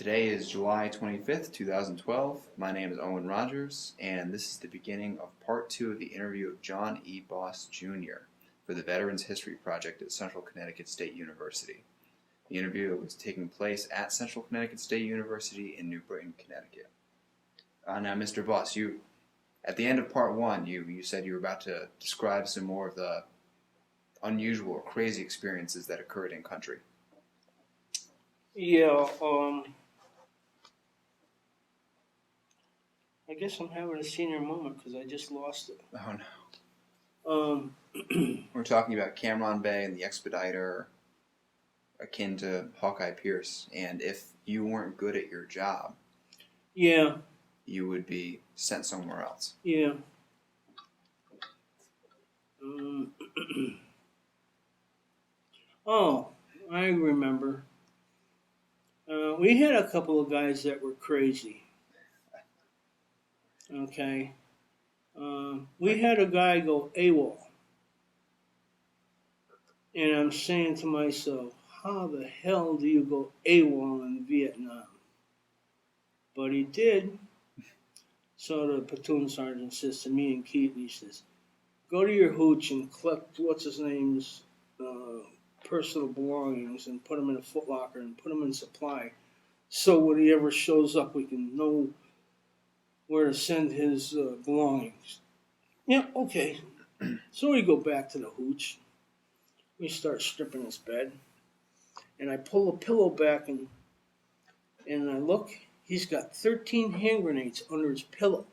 Today is July 25th, 2012. My name is Owen Rogers, and this is the beginning of part 2 of the interview of John E. Boss Jr. for the Veterans History Project at Central Connecticut State University. The interview was taking place at Central Connecticut State University in New Britain, Connecticut. Now, Mr. Boss, at the end of part 1, you said you were about to describe some more of the unusual or crazy experiences that occurred in country. Yeah, I guess I'm having a senior moment because I just lost it. Oh no. We're talking about Cameron Bay and the Expediter, akin to Hawkeye Pierce, and if you weren't good at your job, yeah, you would be sent somewhere else. Yeah. Oh, I remember. We had a couple of guys that were crazy. Okay. We had a guy go AWOL. And I'm saying to myself, how the hell do you go AWOL in Vietnam? But he did. So the platoon sergeant says to me and Keith, he says, go to your hooch and collect what's his name's personal belongings and put them in a footlocker and put them in supply. So when he ever shows up, we can know where to send his belongings. Yeah, okay. So we go back to the hooch. We start stripping his bed. And I pull a pillow back and I look. He's got 13 hand grenades under his pillow.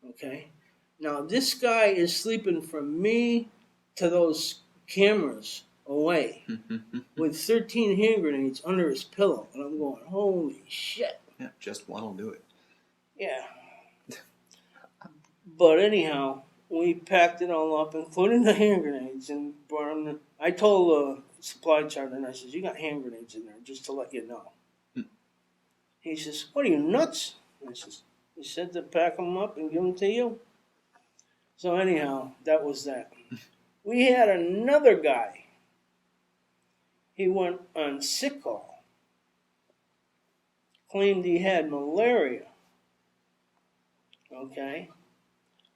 Okay? Now, this guy is sleeping from me to those cameras away with 13 hand grenades under his pillow. And I'm going, holy shit. Yeah, just one will do it. Yeah. But anyhow, we packed it all up, including the hand grenades, and brought them. I told the supply sergeant, I says, you got hand grenades in there, just to let you know. He says, what are you, nuts? I says, he said to pack them up and give them to you. So anyhow, that was that. We had another guy. He went on sick call. Claimed he had malaria. Okay?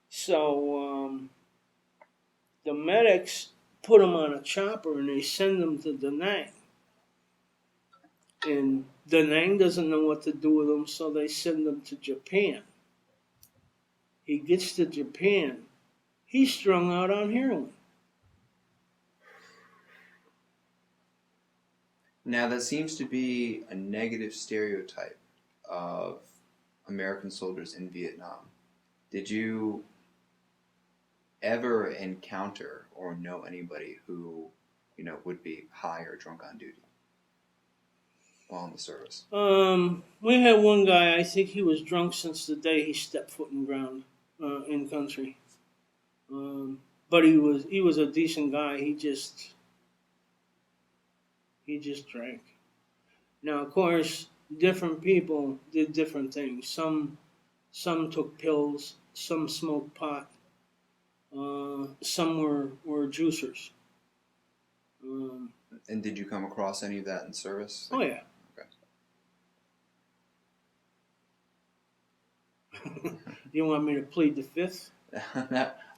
So the medics put him on a chopper and they send him to Da Nang. And Da Nang doesn't know what to do with him, so they send him to Japan. He gets to Japan. He's strung out on heroin. Now, that seems to be a negative stereotype of American soldiers in Vietnam. Did you ever encounter or know anybody who, would be high or drunk on duty while in the service? We had one guy, I think he was drunk since the day he stepped foot in ground in country. But he was a decent guy. He just drank. Now, of course, different people did different things. Some took pills, some smoked pot, some were juicers. And did you come across any of that in service? Oh, yeah. Okay. You want me to plead the fifth?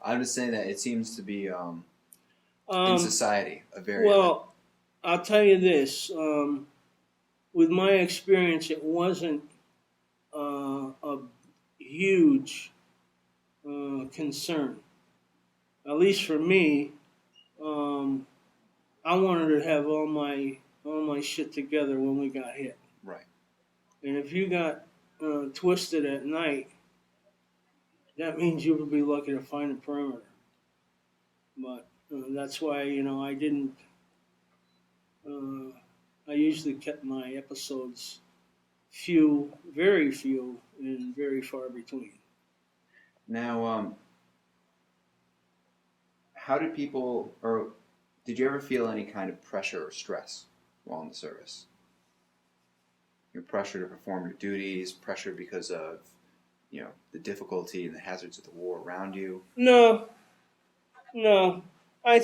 I'm just saying that it seems to be in society a very... Well, I'll tell you this. With my experience, it wasn't a huge concern. At least for me, I wanted to have all my shit together when we got hit. Right. And if you got twisted at night, that means you would be lucky to find a perimeter. But that's why I didn't. I usually kept my episodes few, very few, and very far between. Now, how did people, or did you ever feel any kind of pressure or stress while in the service? Your pressure to perform your duties, pressure because of, the difficulty and the hazards of the war around you? No. I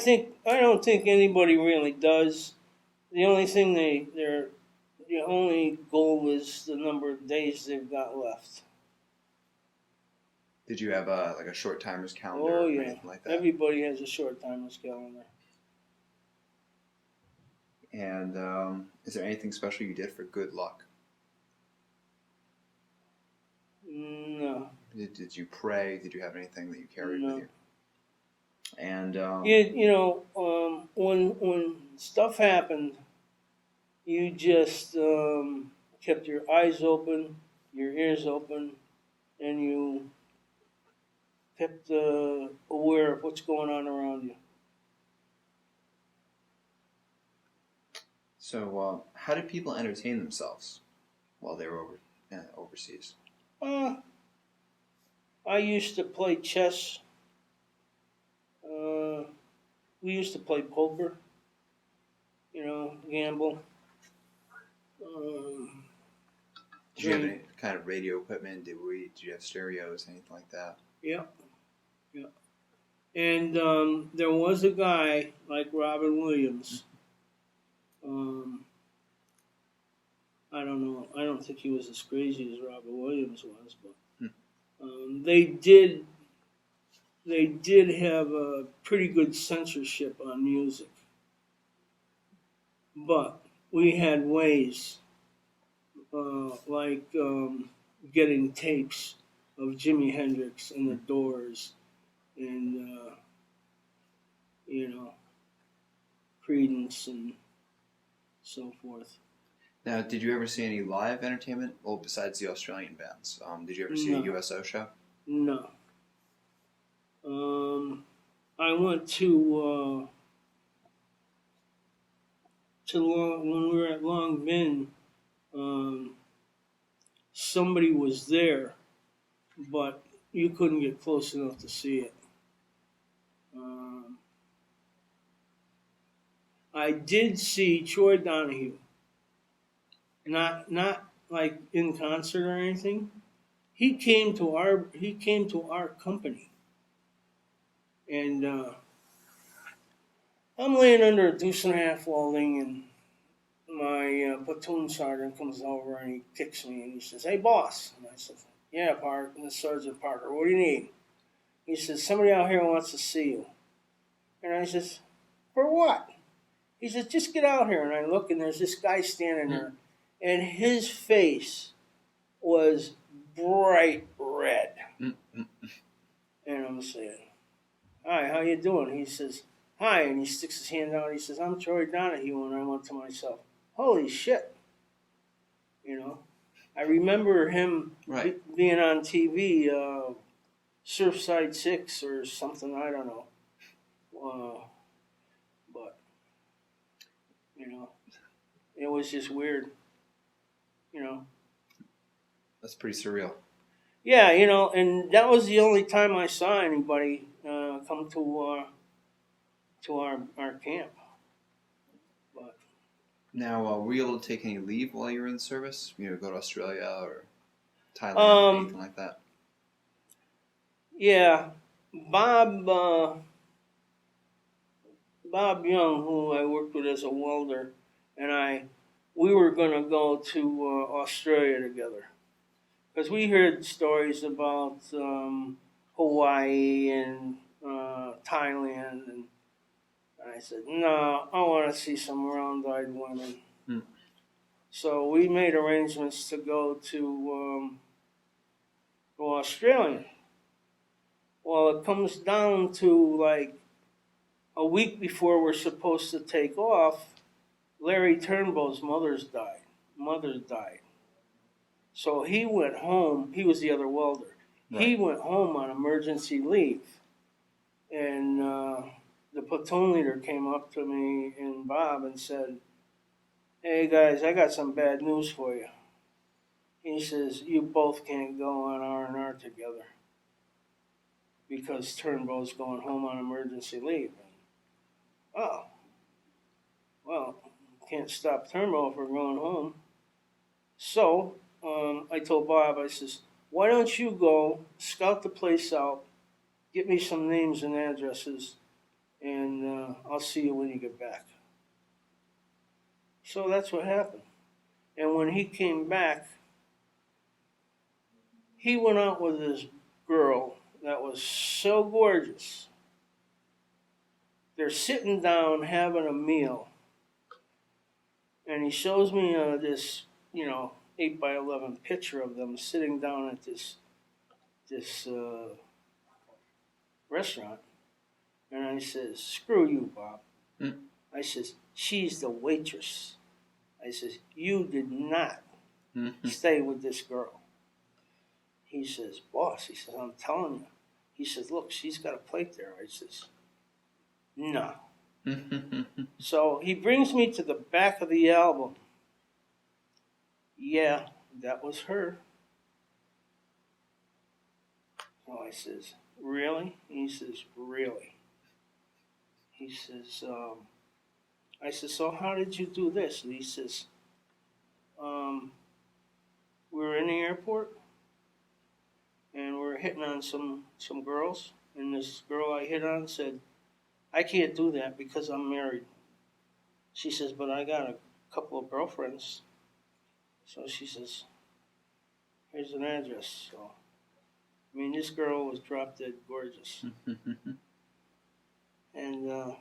don't think anybody really does. The only thing they're the only goal is the number of days they've got left. Did you have like a short timers calendar Oh or yeah, anything like that? everybody has a short timer's calendar. And is there anything special you did for good luck? No, Did you pray? Did you have anything that you carried with no. you? And When stuff happened, you just kept your eyes open, your ears open, and you kept aware of what's going on around you. so, how did people entertain themselves while they were overseas? Uh, I used to play chess. Uh, we used to play poker. Gamble. Um, Did you have drink. any kind of radio equipment? Did you have stereos, anything like that? Yeah, yeah. And there was a guy like Robin Williams. Um, I don't know. I don't think he was as crazy as Robin Williams was, but they did have a pretty good censorship on music. But we had ways, like getting tapes of Jimi Hendrix and the Doors, and you know, Creedence and so forth. Now, did you ever see any live entertainment? Well, besides the Australian bands, did you ever see a No. USO show? No. I went to when we were at Long Bin. Um, Somebody was there, but you couldn't get close enough to see it. Um, I did see Troy Donahue, not like in concert or anything. He came to our company, and I'm laying under a deuce and a half welding, and my platoon sergeant comes over and he kicks me and he says, "Hey, boss." And I said, "Yeah, Sergeant Parker. What do you need?" He says, "Somebody out here wants to see you." And I says, "For what?" He says, "Just get out here." And I look, and there's this guy standing there, and his face was bright red. And I'm saying, "Hi, how you doing?" He says, "Hi," and he sticks his hand out. He says, "I'm Troy Donahue." And I went to myself, "Holy shit!" I remember him Right. being on TV, Surfside 6 or something. I don't know, but it was just weird. That's pretty surreal. Yeah, and that was the only time I saw anybody come to our camp. But Now, were you able to take any leave while you were in the service? Go to Australia or Thailand or anything like that? Yeah, Bob Bob Young, who I worked with as a welder, and we were going to go to Australia together because we heard stories about Hawaii and Thailand, and I said, "No, I want to see some round-eyed women." So we made arrangements to go to Australia. Well, it comes down to like a week before we're supposed to take off. Larry Turnbow's mother died. So he went home. He was the other welder. Right. He went home on emergency leave. And the platoon leader came up to me and Bob and said, "Hey guys, I got some bad news for you." He says, "You both can't go on R&R together because Turnbow's going home on emergency leave." Oh, well, can't stop Turnbow from going home. So I told Bob, I says, "Why don't you go scout the place out, get me some names and addresses, and I'll see you when you get back." So that's what happened. And when he came back, he went out with this girl that was so gorgeous. They're sitting down having a meal, and he shows me this, 8 by 11 picture of them sitting down at this restaurant. And I says, "Screw you, Bob." Mm. I says, "She's the waitress." I says, "You did not stay with this girl." He says, "Boss," he says, "I'm telling you." He says, "Look, she's got a plate there." I says, "No." So he brings me to the back of the album. Yeah, that was her. So I says, "Really?" He says, "Really." He says, I says, "So how did you do this?" And he says, "We were in the airport and we were hitting on some girls, and this girl I hit on said, 'I can't do that because I'm married.' She says, 'But I got a couple of girlfriends.' So she says, 'Here's an address.' So, I mean, this girl was drop dead gorgeous. And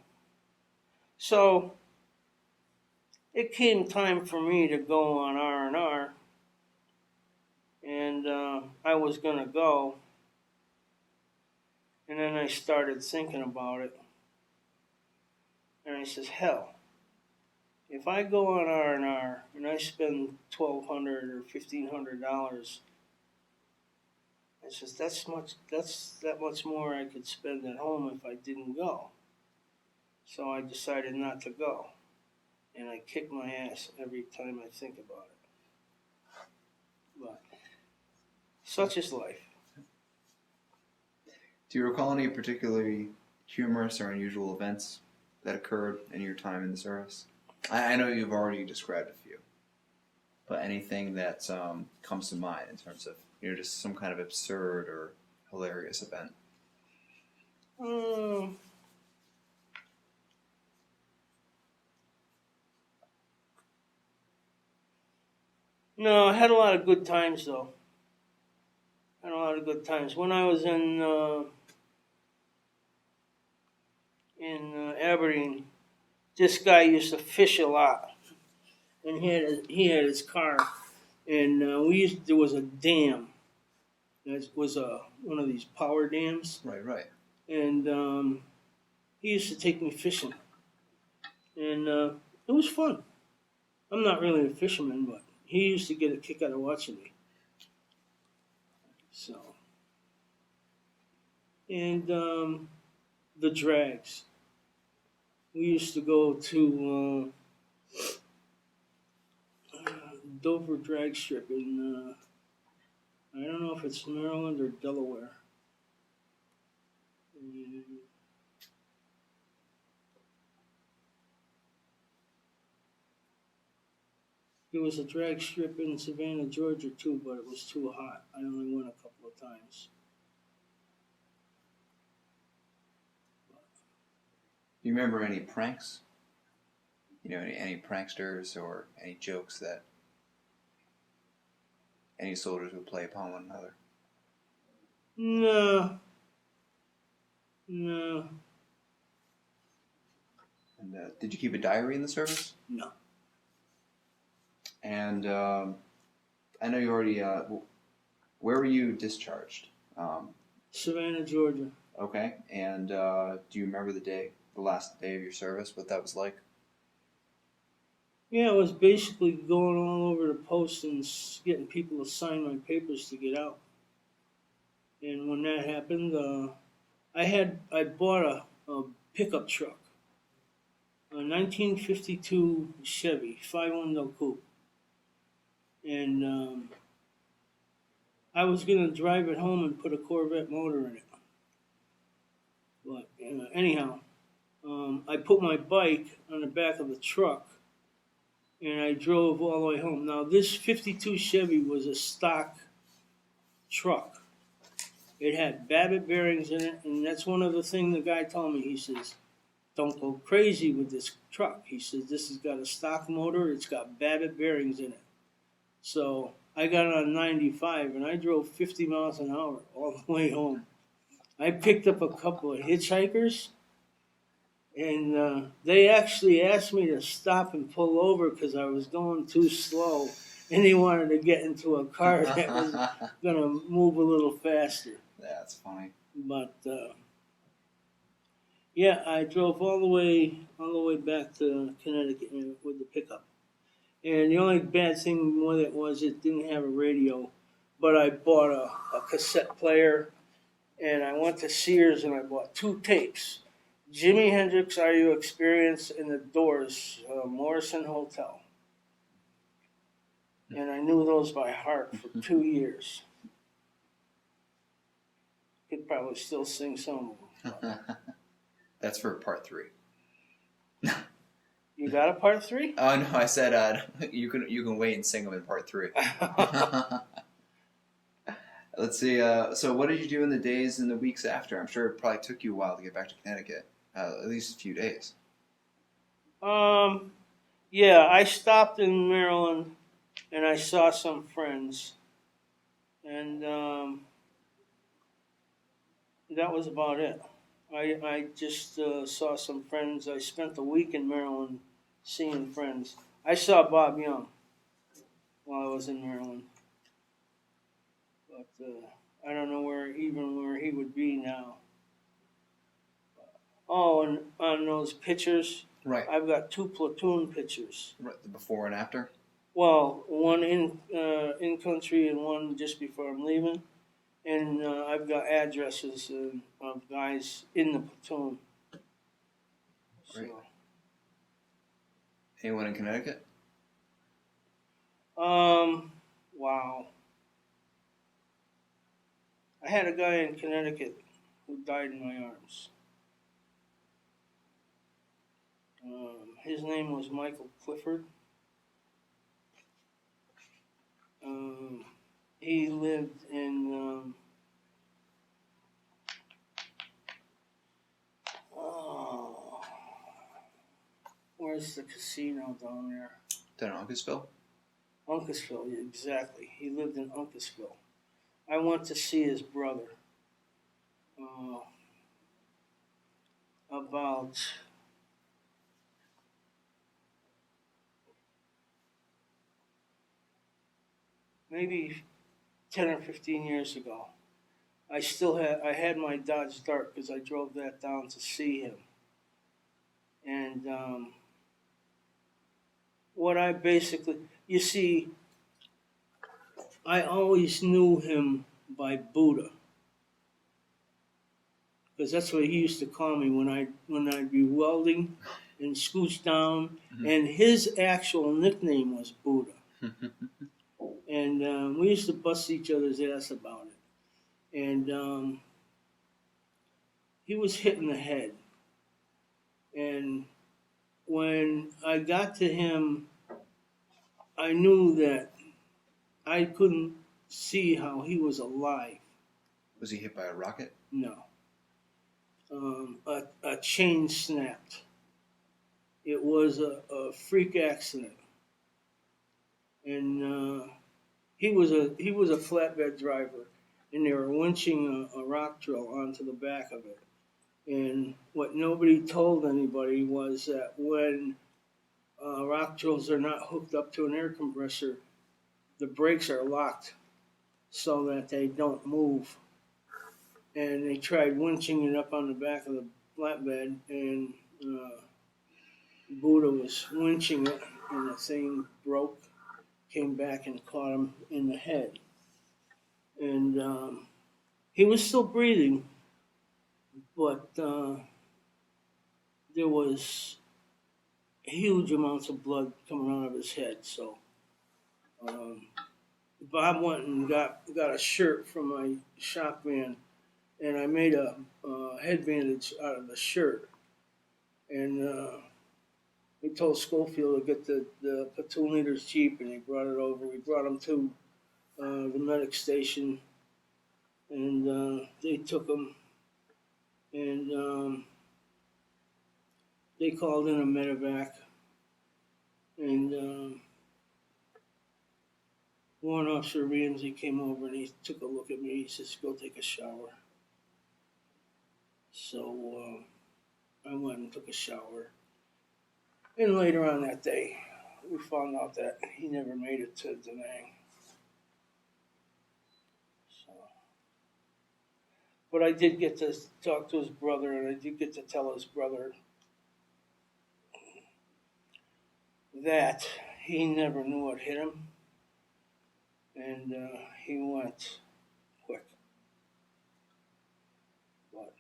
so it came time for me to go on R&R, and I was going to go. And then I started thinking about it. And I says, hell, if I go on R&R and I spend $1,200 or $1,500, I says, that's that much more I could spend at home if I didn't go. So I decided not to go. And I kick my ass every time I think about it. But such is life. Do you recall any particularly humorous or unusual events that occurred in your time in the service? I know you've already described a few, but anything that comes to mind in terms of just some kind of absurd or hilarious event? No, I had a lot of good times though. Had a lot of good times when I was in Aberdeen. This guy used to fish a lot, and he had his car, and there was a dam. That was one of these power dams. Right. And he used to take me fishing, and it was fun. I'm not really a fisherman, but he used to get a kick out of watching me. So, and the drags. We used to go to Dover drag strip in I don't know if it's Maryland or Delaware. And there was a drag strip in Savannah, Georgia too, but it was too hot. I only went a couple of times. Do you remember any pranks? Any pranksters or any jokes that any soldiers would play upon one another? No. And did you keep a diary in the service? No. And I know you already. Where were you discharged? Savannah, Georgia. Okay. And do you remember the last day of your service? What that was like? Yeah, I was basically going all over the post and getting people to sign my papers to get out. And when that happened, I bought a pickup truck, a 1952 Chevy 5-window coupe, and I was gonna drive it home and put a Corvette motor in it. But anyhow, I put my bike on the back of the truck, and I drove all the way home. Now this 52 Chevy was a stock truck. It had Babbitt bearings in it, and that's one of the things the guy told me. He says, "Don't go crazy with this truck." He says, "This has got a stock motor. It's got Babbitt bearings in it." So I got on 95 and I drove 50 miles an hour all the way home. I picked up a couple of hitchhikers, and they actually asked me to stop and pull over because I was going too slow, and they wanted to get into a car that was going to move a little faster. That's funny. But yeah, I drove all the way back to Connecticut with the pickup. And the only bad thing with it was it didn't have a radio, but I bought a cassette player, and I went to Sears and I bought 2 tapes. Jimi Hendrix, Are You Experienced, and The Doors, Morrison Hotel. And I knew those by heart for 2 years. Could probably still sing some of them. That's for part 3. You got a part 3? Oh no, I said you can wait and sing them in part 3. Let's see. So what did you do in the days and the weeks after? I'm sure it probably took you a while to get back to Connecticut. At least a few days. Yeah, I stopped in Maryland and I saw some friends, and that was about it. I just saw some friends. I spent the week in Maryland seeing friends. I saw Bob Young while I was in Maryland, but I don't know where he would be now. Oh, and on those pictures, Right. I've got 2 platoon pictures. Right. The before and after. Well, one in country and one just before I'm leaving, and I've got addresses of guys in the platoon. Great. So, Anyone in Connecticut? wow. I had a guy in Connecticut who died in my arms. His name was Michael Clifford. He lived in where's the casino down there? Down in Uncasville? Uncasville, yeah, exactly. He lived in Uncasville. I went to see his brother about maybe 10 or 15 years ago. I had my Dodge Dart because I drove that down to see him. And what I basically, you see, I always knew him by Buddha, because that's what he used to call me when I'd be welding and scooch down, and his actual nickname was Buddha. And we used to bust each other's ass about it. And he was hit in the head. And when I got to him, I knew that I couldn't see how he was alive. Was he hit by a rocket? No. A chain snapped. It was a freak accident. And he was a flatbed driver, and they were winching a rock drill onto the back of it. And what nobody told anybody was that when rock drills are not hooked up to an air compressor, the brakes are locked so that they don't move. And they tried winching it up on the back of the flatbed, and Buddha was winching it, and the thing broke, came back and caught him in the head. And he was still breathing, but there was huge amounts of blood coming out of his head. So Bob went and got a shirt from my shop van, and I made a head bandage out of the shirt. And we told Schofield to get the platoon leader's Jeep, and he brought it over. We brought him to the medic station, and they took him, and they called in a medevac, and Warrant Officer Ramsey came over and he took a look at me. He says, "Go take a shower." So I went and took a shower. And later on that day, we found out that he never made it to Da Nang. So, but I did get to talk to his brother, and I did get to tell his brother that he never knew what hit him, and he went quick. But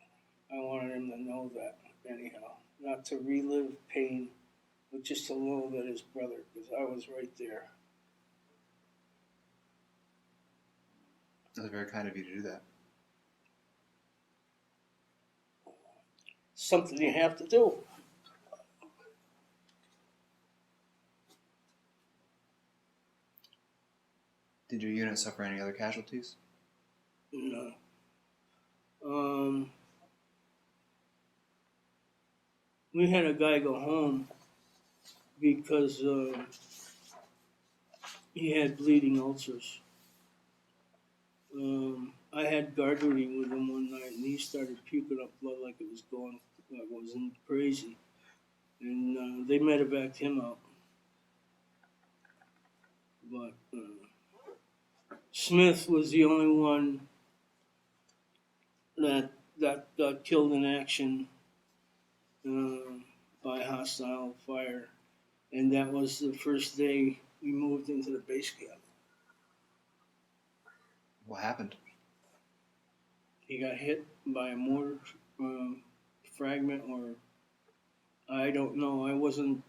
I wanted him to know that anyhow, not to relive pain, but just to know that his brother, because I was right there. That's very kind of you to do that. Something you have to do. Did your unit suffer any other casualties? No. We had a guy go home because he had bleeding ulcers. I had guard duty with him one night, and he started puking up blood like it was crazy. And they medevaced him out. But Smith was the only one that got killed in action by hostile fire, and that was the first day we moved into the base camp. What happened? He got hit by a mortar fragment, or I don't know. I wasn't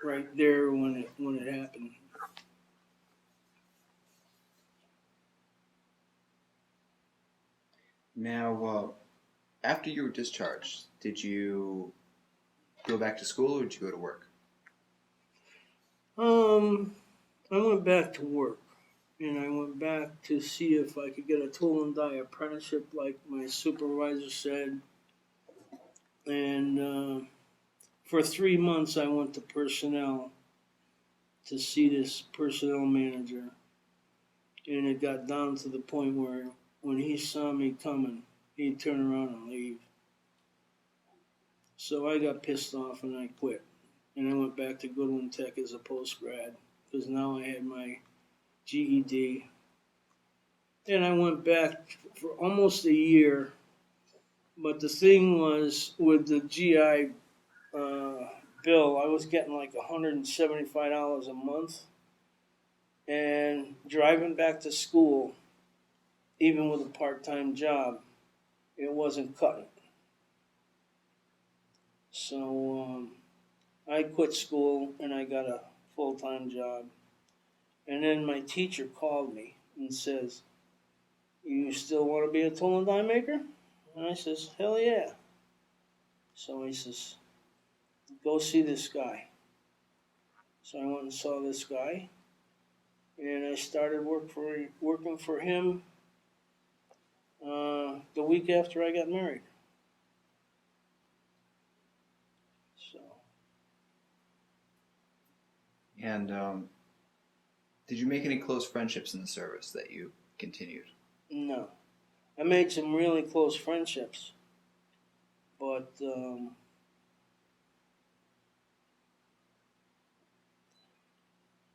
right there when it happened. Now, after you were discharged, did you go back to school or did you go to work? I went back to work, and I went back to see if I could get a tool and die apprenticeship, like my supervisor said. And for 3 months, I went to personnel to see this personnel manager, and it got down to the point where when he saw me coming, he'd turn around and leave. So I got pissed off and I quit. And I went back to Goodwin Tech as a post-grad, because now I had my GED. And I went back for almost a year. But the thing was, with the GI bill, I was getting like $175 a month. And driving back to school, even with a part-time job, it wasn't cutting. So I quit school and I got a full-time job. And then my teacher called me and says, "You still want to be a tool and die maker?" And I says, "Hell yeah." So he says, "Go see this guy." So I went and saw this guy, and I started working for him the week after I got married. So. And did you make any close friendships in the service that you continued? No. I made some really close friendships, but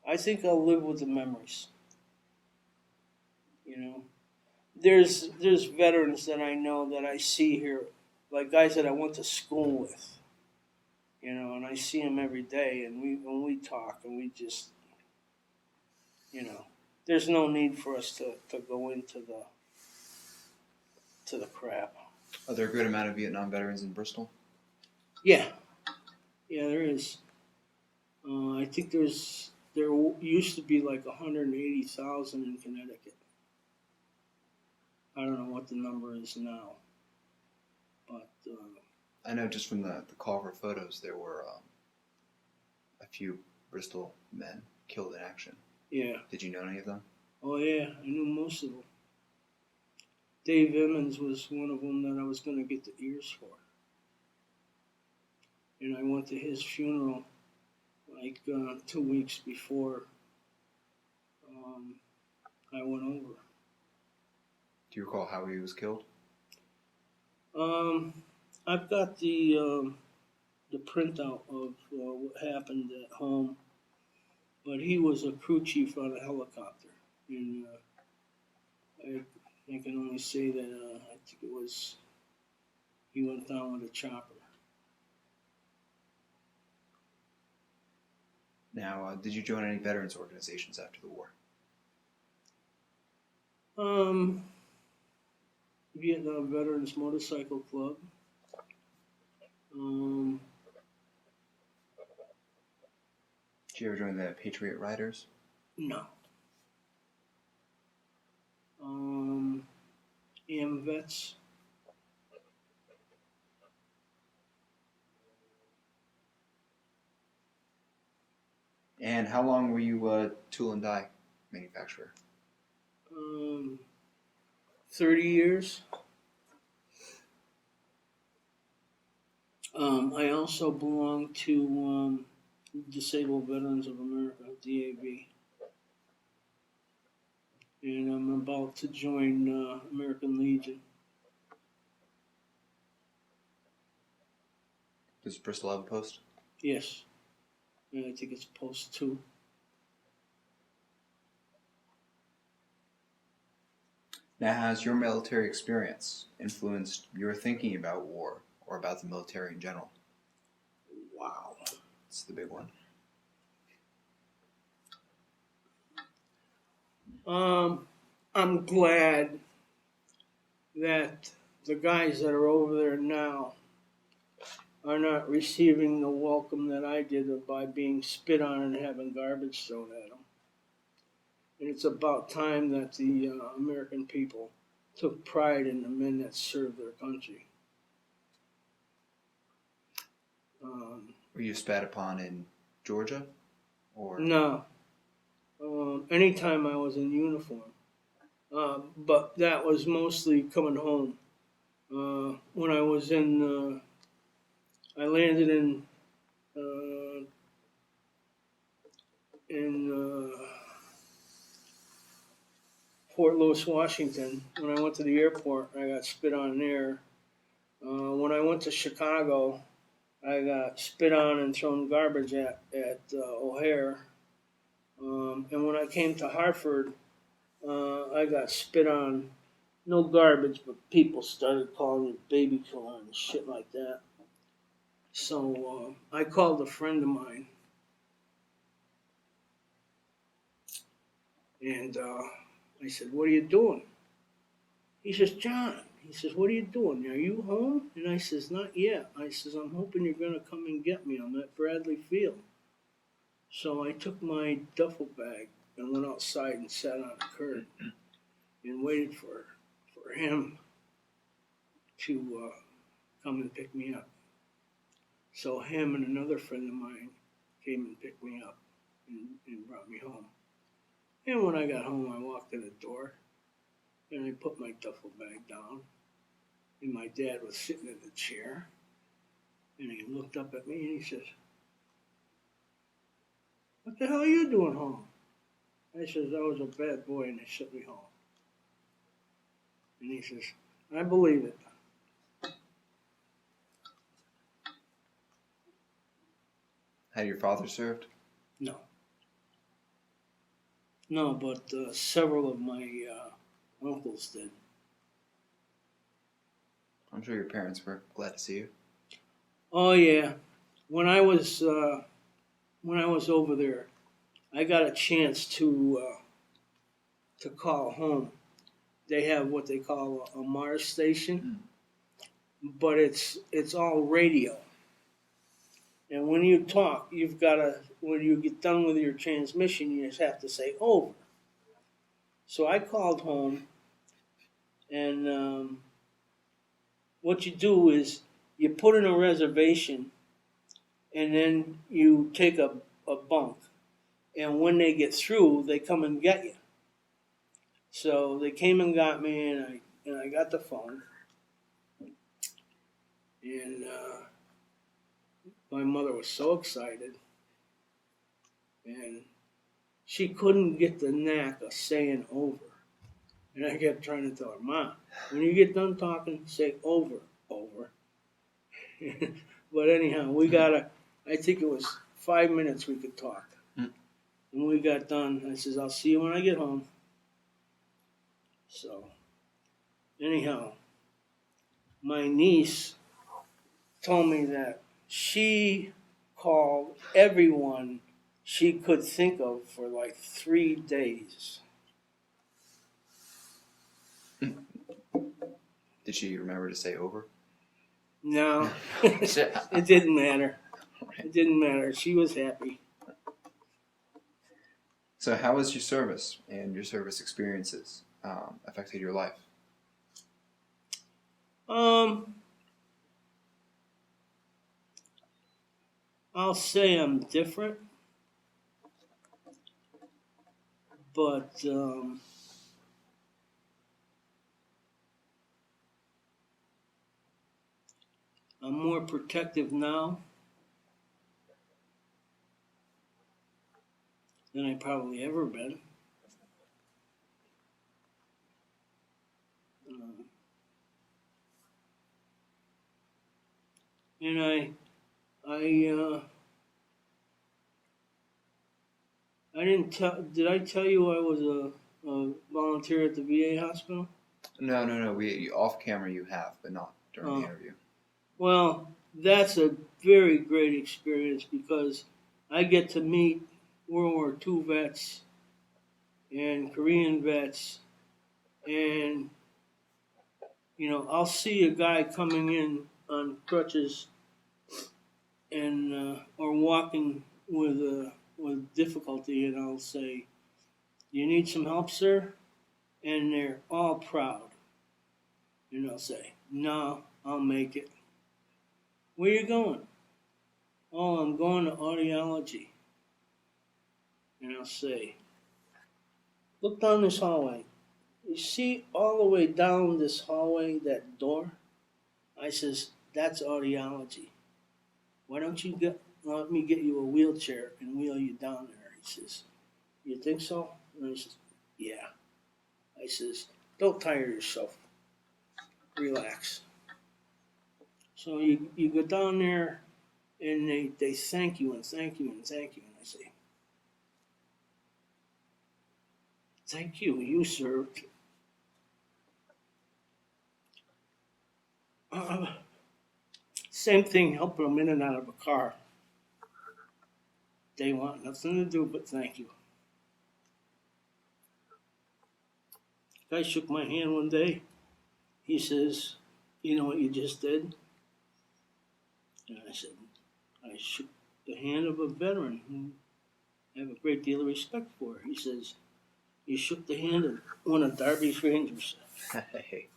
I think I'll live with the memories. You know, there's veterans that I know that I see here, like guys that I went to school with. You know, and I see them every day, and we talk, and we just, you know, there's no need for us to go into the crap. Are there a good amount of Vietnam veterans in Bristol? Yeah, there is. I think there used to be like 180,000 in Connecticut. I don't know what the number is now, but I know just from the Culver photos there were a few Bristol men killed in action. yeah. Did you know any of them? Oh yeah, I knew most of them. Dave Emmons was one of them that I was going to get the ears for, and I went to his funeral like 2 weeks before. I went over. Do you recall how he was killed? I've got the printout of what happened at home, but he was a crew chief on a helicopter, and I can only say that I think it was he went down with a chopper. Now, did you join any veterans organizations after the war? Vietnam Veterans Motorcycle Club. Did you ever join the Patriot Riders? No. AMVETS. And how long were you a tool and die manufacturer? 30 years. I also belong to Disabled Veterans of America, DAV. And I'm about to join American Legion. Does Bristol have a post? Yes. And I think it's post 2. Now, has your military experience influenced your thinking about war or about the military in general? Wow. It's the big one. I'm glad that the guys that are over there now are not receiving the welcome that I did by being spit on and having garbage thrown at them. And it's about time that the American people took pride in the men that served their country. Were you spat upon in Georgia? Or No. Anytime I was in uniform. But that was mostly coming home. When I was in, I landed in Fort Lewis, Washington. When I went to the airport, I got spit on there. When I went to Chicago, I got spit on and thrown garbage at O'Hare. And when I came to Hartford, I got spit on. No garbage, but people started calling me baby killer and shit like that. So I called a friend of mine. And I said, "What are you doing?" He says, "John," he says, "what are you doing? Are you home?" And I says, "Not yet." I says, "I'm hoping you're going to come and get me. I'm at Bradley Field." So I took my duffel bag and went outside and sat on a curb and waited for him to come and pick me up. So him and another friend of mine came and picked me up and brought me home. And when I got home, I walked in the door and I put my duffel bag down. And my dad was sitting in the chair. And he looked up at me and he says, "What the hell are you doing home?" I says, "I was a bad boy and they sent me home." And he says, "I believe it." had your father served? No. No, but several of my uncles did. I'm sure your parents were glad to see you. Oh yeah, when I was over there, I got a chance to call home. They have what they call a Mars station, but it's all radio. And when you talk, you've got to, when you get done with your transmission, you just have to say over. So I called home, and what you do is you put in a reservation, and then you take a bunk. And when they get through, they come and get you. So they came and got me, and I got the phone. And my mother was so excited. And she couldn't get the knack of saying over. And I kept trying to tell her, Mom, when you get done talking, say over, over. But anyhow, I think it was 5 minutes we could talk. Mm. And we got done. I says, I'll see you when I get home. So, anyhow, my niece told me that she called everyone she could think of for like 3 days. Did she remember to say over? No, it didn't matter. It didn't matter. She was happy. So, how has your service and your service experiences affected your life? I'll say I'm different, but I'm more protective now than I probably ever been. And I didn't tell. Did I tell you I was a volunteer at the VA hospital? No. We off camera you have, but not during the interview. Well, that's a very great experience because I get to meet World War II vets and Korean vets, and I'll see a guy coming in on crutches and or walking with difficulty, and I'll say, "You need some help, sir?" And they're all proud, and they'll say, "No, I'll make it." Where you going? Oh, I'm going to audiology. And I'll say, look down this hallway. You see all the way down this hallway, that door? I says, that's audiology. Why don't you let me get you a wheelchair and wheel you down there? He says, you think so? And I says, yeah. I says, don't tire yourself. Relax. So you go down there and they thank you and thank you and thank you. And I say, thank you, you served. Same thing, helping them in and out of a car. They want nothing to do but thank you. Guy shook my hand one day. He says, you know what you just did? And I said, I shook the hand of a veteran who I have a great deal of respect for. He says, you shook the hand of one of Darby's Rangers. Hey.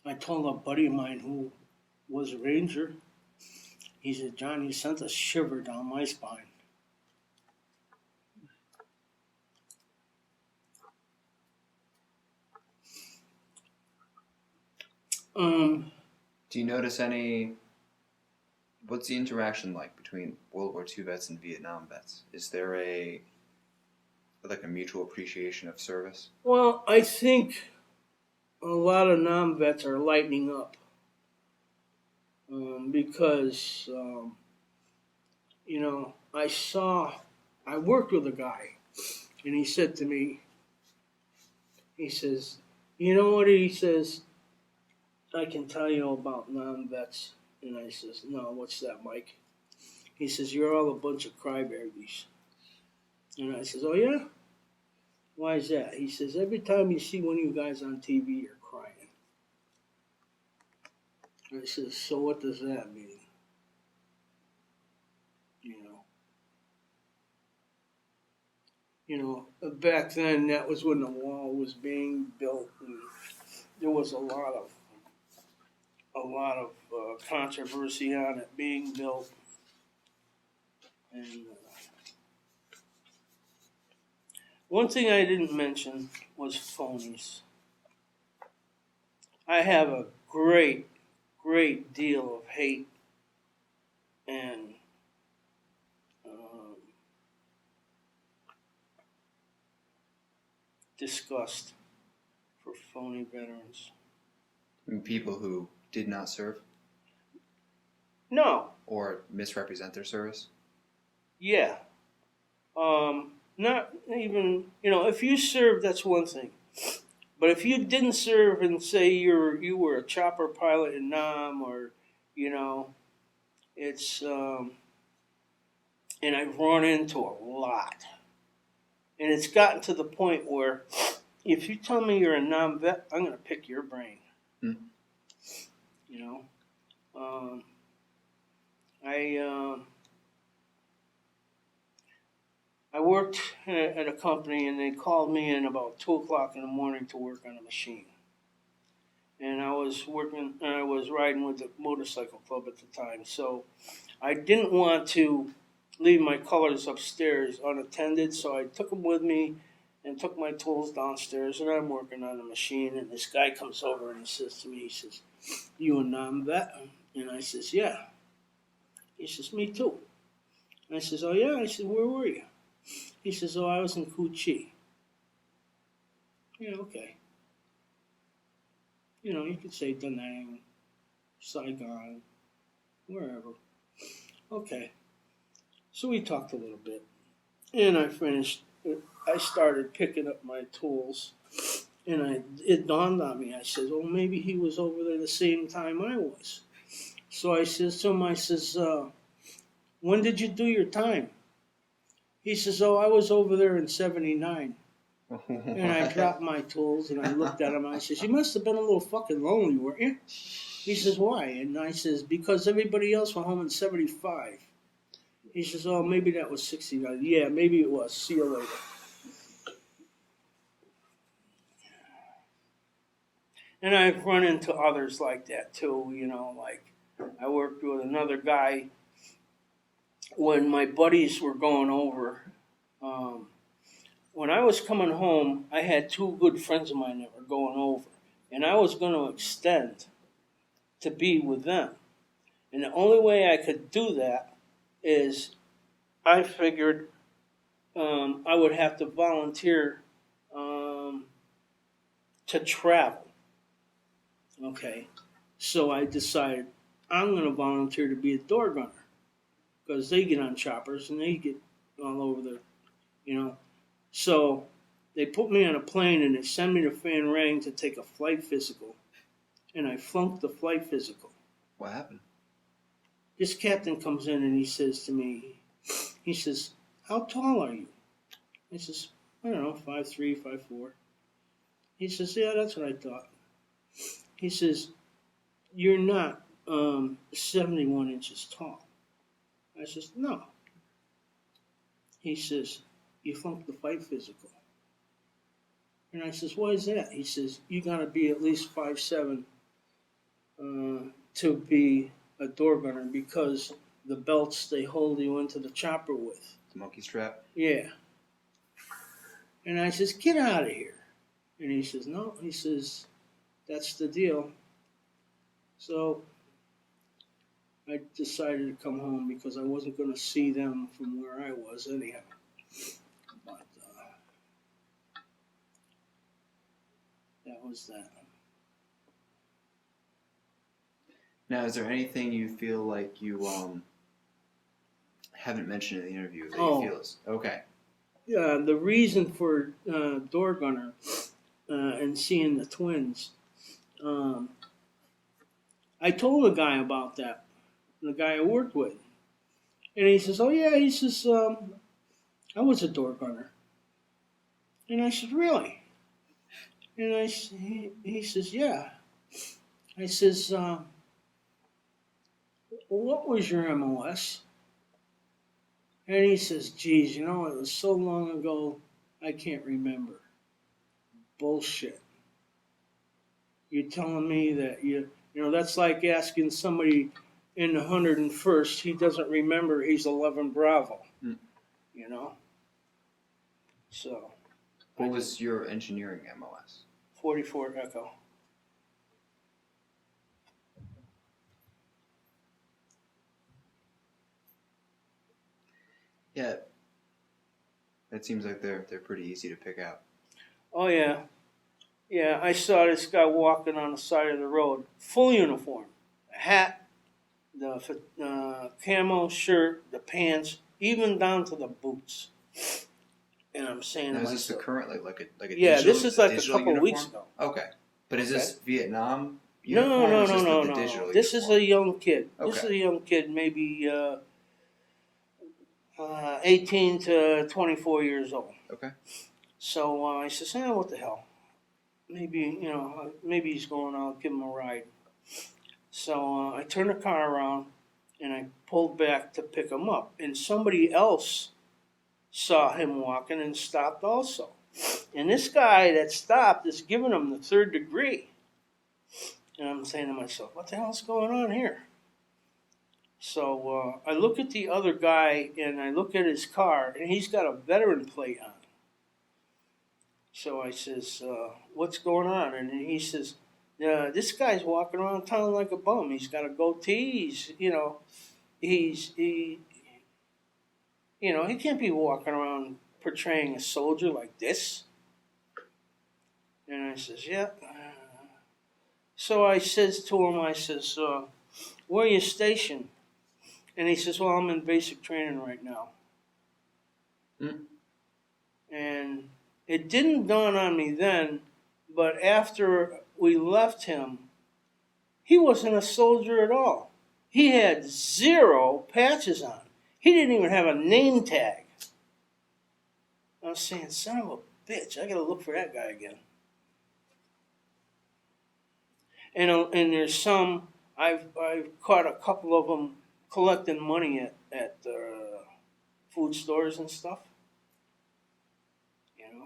I told a buddy of mine who was a Ranger, he said, John, you sent a shiver down my spine. Do you notice what's the interaction like between World War II vets and Vietnam vets? Is there a mutual appreciation of service? Well, I think a lot of non-vets are lightening up because, I worked with a guy and he said to me, he says, you know what, he says, I can tell you about non-vets. And I says, no, what's that, Mike? He says, you're all a bunch of crybabies. And I says, oh yeah? Why is that? He says, every time you see one of you guys on TV, you're crying. I says, so what does that mean? Back then, that was when the wall was being built, and there was a lot of controversy on it being built. And one thing I didn't mention was phonies. I have a great deal of hate and disgust for phony veterans. And people who did not serve No, or misrepresent their service? yeah. Not even, if you served, that's one thing. But if you didn't serve and say you were a chopper pilot in Nam, or, it's, and I've run into a lot. And it's gotten to the point where if you tell me you're a non-vet, I'm going to pick your brain. Hmm. Um, I I worked at a company, and they called me in about 2 o'clock in the morning to work on a machine. And I was riding with the motorcycle club at the time, so I didn't want to leave my colors upstairs unattended, so I took them with me and took my tools downstairs, and I'm working on the machine, and this guy comes over and he says to me, he says, "You a non-vet?" And I says, "Yeah." He says, "Me too." And I says, "Oh yeah?" I said, "Where were you?" He says, "Oh, I was in Kuchi." Yeah, okay. You could say Da Nang, Saigon, wherever. Okay. So we talked a little bit, and I started picking up my tools, and it dawned on me. I said, "Oh, maybe he was over there the same time I was." So I says to him, I says, "When did you do your time?" He says, "Oh, I was over there in '79." And I dropped my tools and I looked at him and I says, "You must have been a little fucking lonely, weren't you?" He says, "Why?" And I says, "Because everybody else went home in '75." He says, "Oh, maybe that was '69. Yeah, maybe it was. See you later." And I've run into others like that too, like I worked with another guy when my buddies were going over. Um, when I was coming home, I had two good friends of mine that were going over, and I was going to extend to be with them. And the only way I could do that is I figured I would have to volunteer to travel. Okay. So I decided I'm going to volunteer to be a door gunner because they get on choppers and they get all over the. So they put me on a plane and they send me to Fan Rang to take a flight physical. And I flunked the flight physical. What happened? This captain comes in and he says to me, he says, "How tall are you?" I says, "I don't know, 5'3", 5'4". He says, "Yeah, that's what I thought." He says, "You're not 71 inches tall." I says, "No." He says, "You flunked the fight physical." And I says, "Why is that?" He says, "You got to be at least 5'7" to be a door gunner because the belts they hold you into the chopper with. The monkey strap? Yeah. And I says, "Get out of here." And he says, "No." He says, "That's the deal." So I decided to come home because I wasn't going to see them from where I was anyhow. But that was that. Now, is there anything you feel like you haven't mentioned in the interview that you feel is okay? Yeah, the reason for door gunner and seeing the twins. I told a guy about that, the guy I worked with, and he says, "Oh yeah," he says, "I was a door gunner." And I said, "Really?" And he says, "Yeah." I says, "What was your MOS?" And he says, "Geez, it was so long ago, I can't remember." Bullshit. You're telling me that that's like asking somebody in the 101st, he doesn't remember he's 11 Bravo. Mm. So. What was your engineering MOS? 44 Echo. Yeah, it seems like they're pretty easy to pick out. Oh yeah, yeah. I saw this guy walking on the side of the road, full uniform, a hat, the camo shirt, the pants, even down to the boots. And I'm saying to Now, is this the myself, current like a yeah, digital this is like a digital couple of weeks uniform? ago. Okay, but is Okay. this Vietnam No, uniform or no, is no, this no, the no. digital This is uniform? a young kid. This is Okay. a young kid, maybe 18 to 24 years old. Okay. So I says, what the hell? Maybe he's going out, give him a ride. So I turned the car around and I pulled back to pick him up. And somebody else saw him walking and stopped also. And this guy that stopped is giving him the third degree. And I'm saying to myself, what the hell's going on here? So I look at the other guy and I look at his car and he's got a veteran plate on. So I says, what's going on? And he says, this guy's walking around town like a bum. He's got a goatee. He can't be walking around portraying a soldier like this. And I says, yeah. So I says to him, where are you stationed? And he says, well, I'm in basic training right now. Mm. And it didn't dawn on me then, but after we left him, he wasn't a soldier at all. He had 0 patches on. He didn't even have a name tag. I was saying, son of a bitch, I gotta look for that guy again. And there's some, I've caught a couple of them collecting money at food stores and stuff. You know,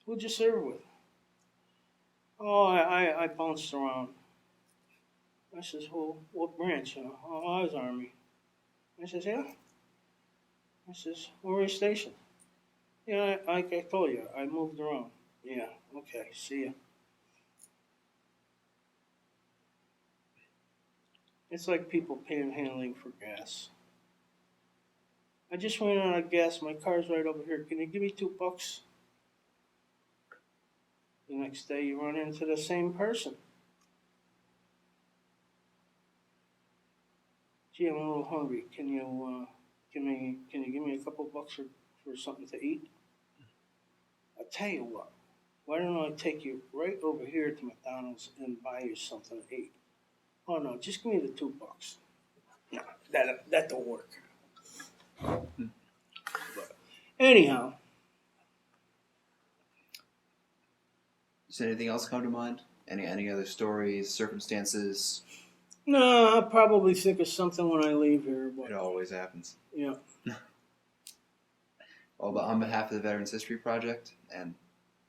who'd you serve with? Oh, I bounced around. I says, well, what branch? Oh, I was Army. I says, yeah. I says, where were you stationed? Yeah, like I told you, I moved around. Yeah, okay, see ya. It's like people panhandling for gas. I just ran out of gas. My car's right over here. Can you give me $2? The next day, you run into the same person. Gee, I'm a little hungry. Can you give me a couple bucks for something to eat? I'll tell you what. Why don't I take you right over here to McDonald's and buy you something to eat? Oh no, just give me the $2. No, that don't work. But anyhow, Does anything else come to mind? Any other stories, circumstances? no, I'll probably think of something when I leave here. But It always happens. yeah, Well, but on behalf of the Veterans History Project, and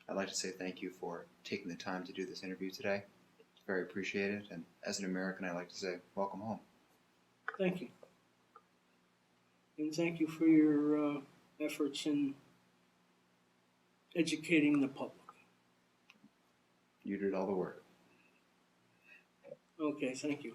I'd like to say thank you for taking the time to do this interview today. It's very appreciated, and as an American, I'd like to say welcome home. thank you, and thank you for your efforts in educating the public. You did all the work. Okay, thank you.